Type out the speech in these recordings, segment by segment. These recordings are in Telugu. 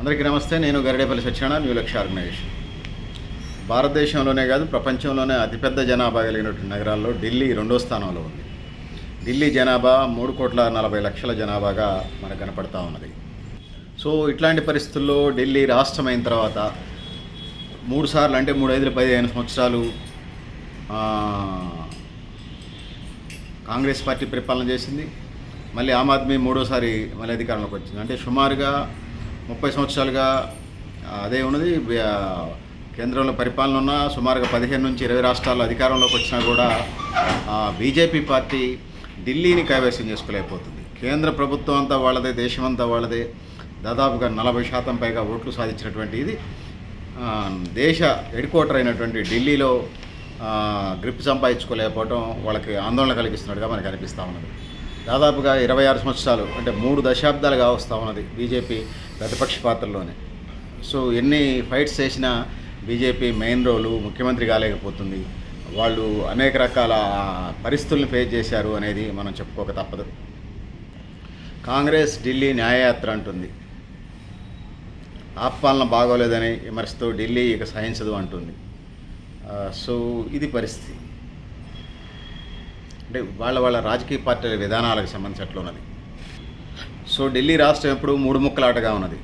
అందరికీ నమస్తే. నేను గరిడేపల్లి సత్యనారాయణ, న్యూ లక్ష్య ఆర్గనైజేషన్. భారతదేశంలోనే కాదు, ప్రపంచంలోనే అతిపెద్ద జనాభా కలిగినటువంటి నగరాల్లో ఢిల్లీ రెండో స్థానంలో ఉంది. ఢిల్లీ జనాభా 3,40,00,000 జనాభాగా మనకు కనపడతా ఉన్నది. సో ఇట్లాంటి పరిస్థితుల్లో ఢిల్లీ రాష్ట్రం అయిన తర్వాత 3 సార్లు, అంటే 3, 5, 15 సంవత్సరాలు కాంగ్రెస్ పార్టీ పరిపాలన చేసింది. మళ్ళీ ఆమ్ ఆద్మీ మూడోసారి మళ్ళీ అధికారంలోకి వచ్చింది. అంటే సుమారుగా 30 సంవత్సరాలుగా అదే ఉన్నది. కేంద్రంలో పరిపాలన ఉన్న సుమారుగా 15 నుంచి 20 రాష్ట్రాల్లో అధికారంలోకి వచ్చినా కూడా బీజేపీ పార్టీ ఢిల్లీని కైవసం చేసుకోలేకపోతుంది. కేంద్ర ప్రభుత్వం అంతా వాళ్ళదే, దేశం అంతా వాళ్ళదే. దాదాపుగా 40% పైగా ఓట్లు సాధించినటువంటి ఇది దేశ హెడ్ క్వార్టర్ అయినటువంటి ఢిల్లీలో గ్రిప్ సంపాదించుకోలేకపోవడం వాళ్ళకి ఆందోళన కలిగిస్తున్నట్టుగా మనకు అనిపిస్తూ ఉన్నది. దాదాపుగా 26 సంవత్సరాలు, అంటే 3 దశాబ్దాలుగా వస్తూ ఉన్నది బీజేపీ ప్రతిపక్ష పాత్రలోనే. సో ఎన్ని ఫైట్స్ చేసినా బీజేపీ మెయిన్ రోలు ముఖ్యమంత్రి కాలేకపోతుంది. వాళ్ళు అనేక రకాల పరిస్థితులను ఫేస్ చేశారు అనేది మనం చెప్పుకోక తప్పదు. కాంగ్రెస్ ఢిల్లీ న్యాయయాత్ర అంటుంది. ఆపాలన బాగోలేదని విమర్శతో ఢిల్లీ ఇక సహించదు అంటుంది. సో ఇది పరిస్థితి. అంటే వాళ్ళ రాజకీయ పార్టీల విధానాలకు సంబంధించినట్లు ఉన్నది. సో ఢిల్లీ రాష్ట్రం ఎప్పుడు 3 ముక్కలాటగా ఉన్నది.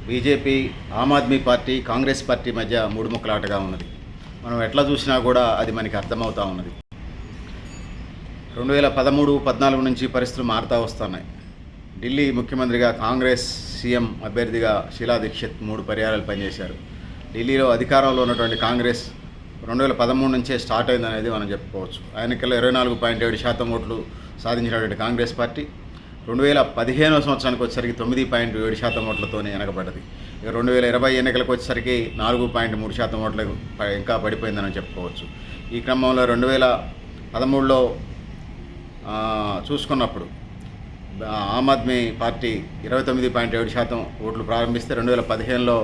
BJP, Aam Aadmi party, Congress party మధ్య 3 ముక్కలాటగా ఉన్నది. మనం ఎట్లా చూసినా కూడా అది మనకి అర్థమవుతూ ఉన్నది. 2013-14 నుంచి పరిస్థితులు మారుతూ వస్తున్నాయి. ఢిల్లీ ముఖ్యమంత్రిగా కాంగ్రెస్ సీఎం అభ్యర్థిగా షీలా దీక్షిత్ 3 పర్యాయాలు పనిచేశారు. ఢిల్లీలో అధికారంలో ఉన్నటువంటి కాంగ్రెస్ 2013 నుంచే స్టార్ట్ అయిందనేది మనం చెప్పుకోవచ్చు. ఎన్నికల్లో 24.7% ఓట్లు సాధించినటువంటి కాంగ్రెస్ పార్టీ 2015 సంవత్సరానికి వచ్చేసరికి 9.7% ఓట్లతోనే వెనకబడ్డది. ఇక 2020 ఎన్నికలకు వచ్చేసరికి 4.3% ఓట్లకు ఇంకా పడిపోయిందని చెప్పుకోవచ్చు. ఈ క్రమంలో 2013లో చూసుకున్నప్పుడు ఆమ్ ఆద్మీ పార్టీ 29.7% ఓట్లు ప్రారంభిస్తే 2015లో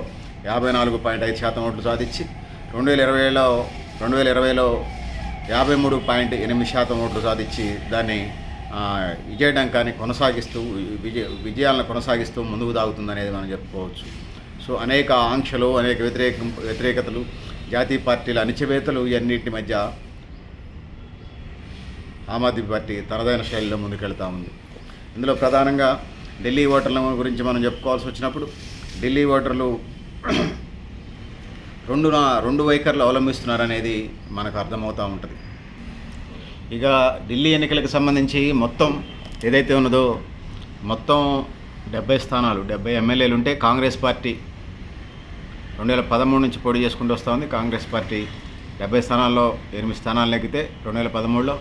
54.5% ఓట్లు సాధించి 2020లో 53.8% ఓట్లు సాధించి దాన్ని విజయడంకాన్ని కొనసాగిస్తూ విజయాలను కొనసాగిస్తూ ముందుకు సాగుతుందనేది మనం చెప్పుకోవచ్చు. సో అనేక ఆంక్షలు, అనేక వ్యతిరేకతలు, జాతీయ పార్టీల అణిచివేతలు, ఇవన్నిటి మధ్య ఆమ్ ఆద్మీ పార్టీ తనదైన శైలిలో ముందుకెళ్తూ ఉంది. ఇందులో ప్రధానంగా ఢిల్లీ ఓటర్ల గురించి మనం చెప్పుకోవాల్సి వచ్చినప్పుడు ఢిల్లీ ఓటర్లు రెండు వైఖరులు అవలంబిస్తున్నారనేది మనకు అర్థమవుతూ ఉంటుంది. ఇక ఢిల్లీ ఎన్నికలకు సంబంధించి మొత్తం ఏదైతే ఉన్నదో మొత్తం 70 స్థానాలు, 70 ఎమ్మెల్యేలు ఉంటే కాంగ్రెస్ పార్టీ 2013 నుంచి పోటీ చేసుకుంటూ వస్తూ ఉంది. కాంగ్రెస్ పార్టీ 70 స్థానాల్లో 8 స్థానాలు నెగ్గితే 2013లో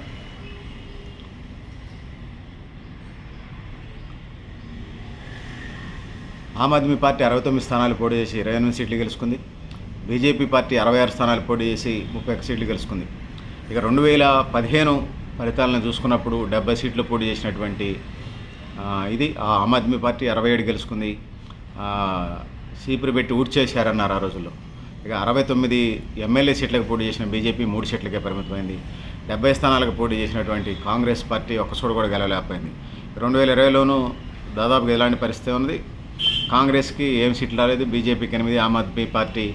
ఆమ్ ఆద్మీ పార్టీ 69 స్థానాలు పోటీ చేసి 28 సీట్లు గెలుచుకుంది. బీజేపీ పార్టీ 66 స్థానాలు పోటీ చేసి 31 సీట్లు గెలుచుకుంది. ఇక 2015 ఫలితాలను చూసుకున్నప్పుడు 70 సీట్లు పోటీ చేసినటువంటి ఇది ఆమ్ ఆద్మీ పార్టీ 67 గెలుచుకుంది. సీపురు పెట్టి ఊడ్చేశారన్నారు ఆ రోజుల్లో. ఇక 69 ఎమ్మెల్యే సీట్లకు పోటీ చేసిన బీజేపీ 3 సీట్లకే పరిమితమైంది. 70 స్థానాలకు పోటీ చేసినటువంటి కాంగ్రెస్ పార్టీ ఒక్క చోట కూడా గెలవలేకపోయింది. 2020లోనూ దాదాపుగా ఇలాంటి పరిస్థితి ఉంది. కాంగ్రెస్కి ఏం సీట్లు రాలేదు, బీజేపీకి 8, ఆమ్ ఆద్మీ పార్టీ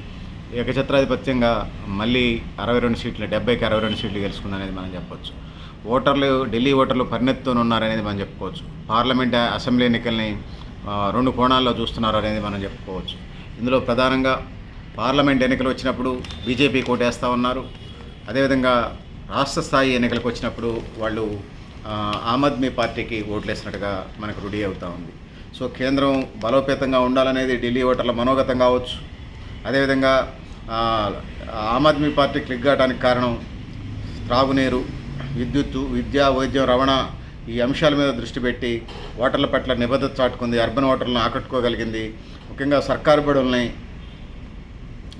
ఏకఛత్రాధిపత్యంగా మళ్ళీ 62 సీట్లు, 70కి 62 సీట్లు గెలుచుకుందనేది మనం చెప్పవచ్చు. ఢిల్లీ ఓటర్లు పరిణతితో ఉన్నారనేది మనం చెప్పుకోవచ్చు. పార్లమెంట్, అసెంబ్లీ ఎన్నికల్ని 2 కోణాల్లో చూస్తున్నారు అనేది మనం చెప్పుకోవచ్చు. ఇందులో ప్రధానంగా పార్లమెంట్ ఎన్నికలు వచ్చినప్పుడు బీజేపీ కోటేస్తూ ఉన్నారు. అదేవిధంగా రాష్ట్ర స్థాయి ఎన్నికలకు వచ్చినప్పుడు వాళ్ళు ఆమ్ ఆద్మీ పార్టీకి ఓట్లేసినట్టుగా మనకు రూఢీ అవుతూ ఉంది. సో కేంద్రం బలోపేతంగా ఉండాలనేది ఢిల్లీ ఓటర్ల మనోగతం కావచ్చు. అదేవిధంగా ఆమ్ ఆద్మీ పార్టీ క్లిక్ కావడానికి కారణం త్రాగునీరు, విద్యుత్తు, విద్య, వైద్యం, రవాణా ఈ అంశాల మీద దృష్టి పెట్టి ఓటర్ల పట్ల నిబద్ధత చాటుకుంది. అర్బన్ ఓటర్లను ఆకట్టుకోగలిగింది. ముఖ్యంగా సర్కారు బడుల్ని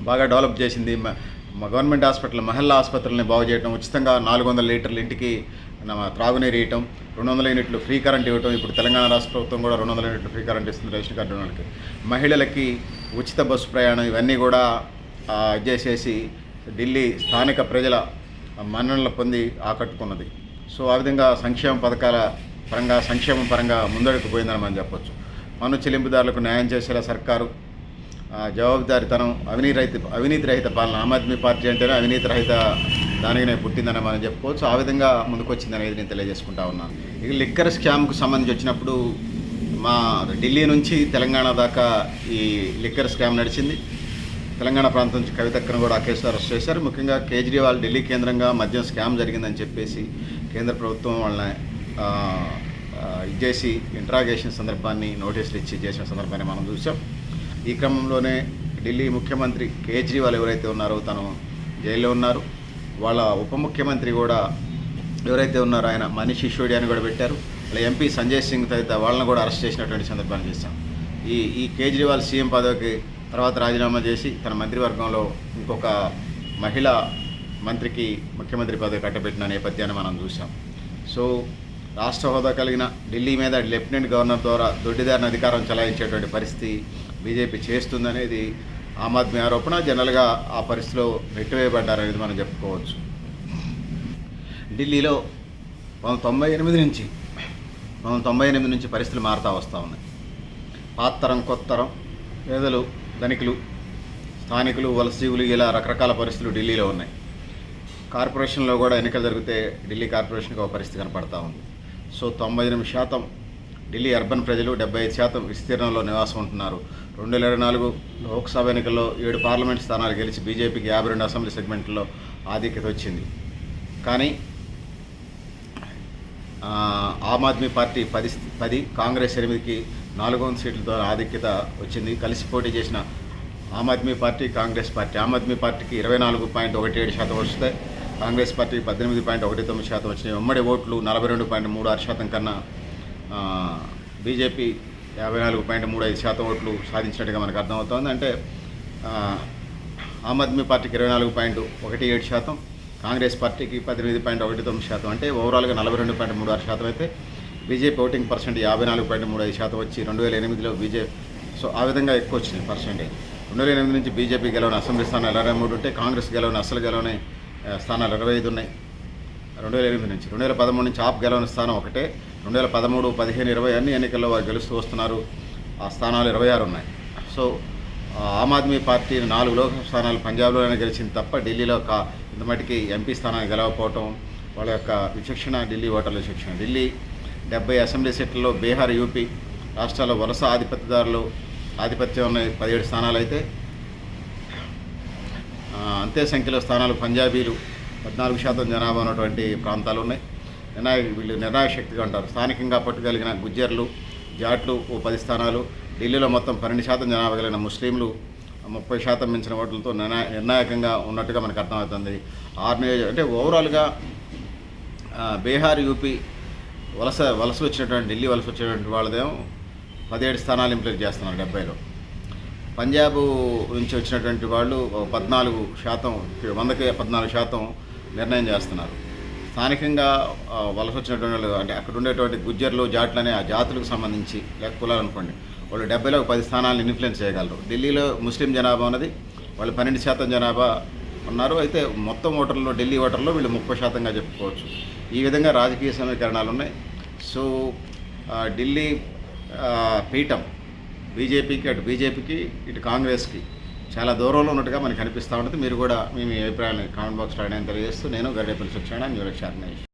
బాగా డెవలప్ చేసింది. గవర్నమెంట్ హాస్పిటల్, మహిళా ఆసుపత్రులని బాగు చేయడం, ఉచితంగా 400 లీటర్ల ఇంటికి త్రాగునీరు ఇవ్వటం, 200 యూనిట్లు ఫ్రీ కరెంట్ ఇవ్వటం. ఇప్పుడు తెలంగాణ రాష్ట్ర ప్రభుత్వం కూడా 200 యూనిట్లు ఫ్రీ కరెంట్ ఇస్తుంది రేషన్ కార్డు వాళ్ళకి. మహిళలకి ఉచిత బస్సు ప్రయాణం, ఇవన్నీ కూడా చేసేసి ఢిల్లీ స్థానిక ప్రజల మన్ననలు పొంది ఆకట్టుకున్నది. సో ఆ విధంగా సంక్షేమ పథకాల పరంగా, సంక్షేమం పరంగా ముందడుగు పోయిందని మనం చెప్పొచ్చు. పన్ను చెల్లింపుదారులకు న్యాయం చేసేలా సర్కారు జవాబుదారీతనం, అవినీతి రహిత పాలన. ఆమ్ ఆద్మీ పార్టీ అంటేనే అవినీతి రహిత దానికినే పుట్టిందని మనం చెప్పుకోవచ్చు. ఆ విధంగా ముందుకొచ్చిందనేది నేను తెలియజేసుకుంటా ఉన్నాను. ఇక లిక్కర్ స్కామ్కు సంబంధించి వచ్చినప్పుడు మా ఢిల్లీ నుంచి తెలంగాణ దాకా ఈ లిక్కర్ స్కామ్ నడిచింది. తెలంగాణ ప్రాంతం నుంచి కవితక్కను కూడా ఆ కేసులో అరెస్ట్ చేశారు. ముఖ్యంగా కేజ్రీవాల్ ఢిల్లీ కేంద్రంగా మద్యం స్కామ్ జరిగిందని చెప్పేసి కేంద్ర ప్రభుత్వం వాళ్ళని ఇచ్చేసి ఇంట్రాగేషన్ సందర్భాన్ని నోటీసులు ఇచ్చి చేసిన సందర్భాన్ని మనం చూసాం. ఈ క్రమంలోనే ఢిల్లీ ముఖ్యమంత్రి కేజ్రీవాల్ ఎవరైతే ఉన్నారో తను జైల్లో ఉన్నారు. వాళ్ళ ఉప ముఖ్యమంత్రి కూడా ఎవరైతే ఉన్నారో ఆయన మనీష్ సిసోడియా అని కూడా పెట్టారు. వాళ్ళ ఎంపీ సంజయ్ సింగ్ తదితర వాళ్ళని కూడా అరెస్ట్ చేసినటువంటి సందర్భాన్ని చూసాం. ఈ కేజ్రీవాల్ సీఎం పదవికి తర్వాత రాజీనామా చేసి తన మంత్రివర్గంలో ఇంకొక మహిళా మంత్రికి ముఖ్యమంత్రి పదవి కట్టబెట్టిన నేపథ్యాన్ని మనం చూసాం. సో రాష్ట్ర హోదా కలిగిన ఢిల్లీ మీద లెఫ్టినెంట్ గవర్నర్ ద్వారా దొడ్డిదారిన అధికారం చలాయించేటువంటి పరిస్థితి బీజేపీ చేస్తుందనేది ఆమ్ ఆద్మీ ఆరోపణ. జనరల్గా ఆ పరిస్థితిలో నెట్టివేయబడ్డారనేది మనం చెప్పుకోవచ్చు. ఢిల్లీలో 1998 నుంచి పరిస్థితులు మారుతూ వస్తూ ఉన్నాయి. పాతరం కొత్తరం, పేదలు ధనికులు, స్థానికులు, వలసజీవులు ఇలా రకరకాల పరిస్థితులు ఢిల్లీలో ఉన్నాయి. కార్పొరేషన్లో కూడా ఎన్నికలు జరిగితే ఢిల్లీ కార్పొరేషన్కి ఒక పరిస్థితి కనపడతా ఉంది. సో 98% ఢిల్లీ అర్బన్ ప్రజలు, 75% విస్తీర్ణంలో నివాసం ఉంటున్నారు. 2024 లోక్సభ ఎన్నికల్లో 7 పార్లమెంట్ స్థానాలు గెలిచి బీజేపీకి 52 అసెంబ్లీ సెగ్మెంట్లో ఆధిక్యత వచ్చింది. కానీ ఆమ్ ఆద్మీ పార్టీ 10, కాంగ్రెస్ 8కి 400 సీట్లతో ఆధిక్యత వచ్చింది. కలిసి పోటీ చేసిన ఆమ్ ఆద్మీ పార్టీ, కాంగ్రెస్ పార్టీ. ఆమ్ ఆద్మీ పార్టీకి 24.17% వస్తాయి, కాంగ్రెస్ పార్టీకి 18.19% వచ్చినాయి. ఉమ్మడి ఓట్లు 42.36% కన్నా బీజేపీ 54.35% ఓట్లు సాధించినట్టుగా మనకు అర్థమవుతోంది. అంటే ఆమ్ ఆద్మీ పార్టీకి 24.17%, కాంగ్రెస్ పార్టీకి 18.19%. అంటే ఓవరాల్గా 42.36% అయితే బీజేపీ ఓటింగ్ పర్సెంట్ 54.35% వచ్చి 2008లో బీజేపీ. సో ఆ విధంగా ఎక్కువ వచ్చినాయి పర్సెంటేజ్. 2008 నుంచి బీజేపీ గెలవని అసెంబ్లీ స్థానాలు 23 ఉంటే కాంగ్రెస్ గెలవని స్థానాలు 25 ఉన్నాయి 2008 నుంచి. 2013 నుంచి ఆప్ గెలవని స్థానం ఒకటే. 2013, 15, 20 అన్ని ఎన్నికల్లో వారు గెలుస్తూ వస్తున్నారు. ఆ స్థానాలు 26 ఉన్నాయి. సో ఆమ్ ఆద్మీ పార్టీ 4 లోక్సభ స్థానాలు పంజాబ్లోనే గెలిచింది తప్ప ఢిల్లీలో ఇంత మటుకి ఎంపీ స్థానాలు గెలవకపోవటం వాళ్ళ యొక్క విచక్షణ, ఢిల్లీ ఓటర్ల విచక్షణ. ఢిల్లీ 70 అసెంబ్లీ సీట్లలో బీహార్, యూపీ రాష్ట్రాల్లో వలస ఆధిపత్యం ఉన్న 17 స్థానాలు అయితే అంతే సంఖ్యలో స్థానాలు పంజాబీలు 14% జనాభా ఉన్నటువంటి ప్రాంతాలు ఉన్నాయి. వీళ్ళు నిర్ణాయక శక్తిగా ఉంటారు. స్థానికంగా పట్టుగలిగిన గుజ్జర్లు, జాట్లు 10 స్థానాలు. ఢిల్లీలో మొత్తం 12% జనాభా కలిగిన ముస్లింలు 30% మించిన ఓట్లతో నిర్ణాయకంగా ఉన్నట్టుగా మనకు అర్థమవుతుంది. 6 అంటే ఓవరాల్గా బీహార్, యూపీ వలస వచ్చినటువంటి ఢిల్లీ వలస వచ్చినటువంటి వాళ్ళదేమో 17 స్థానాలు ఇంప్లీట్ చేస్తున్నారు 70లో. పంజాబ్ నుంచి వచ్చినటువంటి వాళ్ళు 14%, 100కి 14% నిర్ణయం చేస్తున్నారు. స్థానికంగా వలస వచ్చినటువంటి వాళ్ళు అంటే అక్కడ ఉండేటువంటి గుజ్జర్లు, జాట్లనే ఆ జాతులకు సంబంధించి లేక కులాలు అనుకోండి, వాళ్ళు 70లో 10 స్థానాలను ఇన్ఫ్లుయెన్స్ చేయగలరు. ఢిల్లీలో ముస్లిం జనాభా ఉన్నది, వాళ్ళు 12% జనాభా ఉన్నారు. అయితే మొత్తం ఓటర్లలో ఢిల్లీ ఓటర్లో వీళ్ళు 30%గా చెప్పుకోవచ్చు. ఈ విధంగా రాజకీయ సమీకరణాలు ఉన్నాయి. సో ఢిల్లీ పీఠం బీజేపీకి ఇటు కాంగ్రెస్కి చాలా దూరంలో ఉన్నట్టుగా మనకు అనిపిస్తూ ఉంటుంది. మీరు కూడా మీ అభిప్రాయాన్ని కామెంట్ బాక్స్లో అడగని తెలియజేస్తూ నేను గరిడేపల్లి సత్యనారాయణ, న్యూస్ 4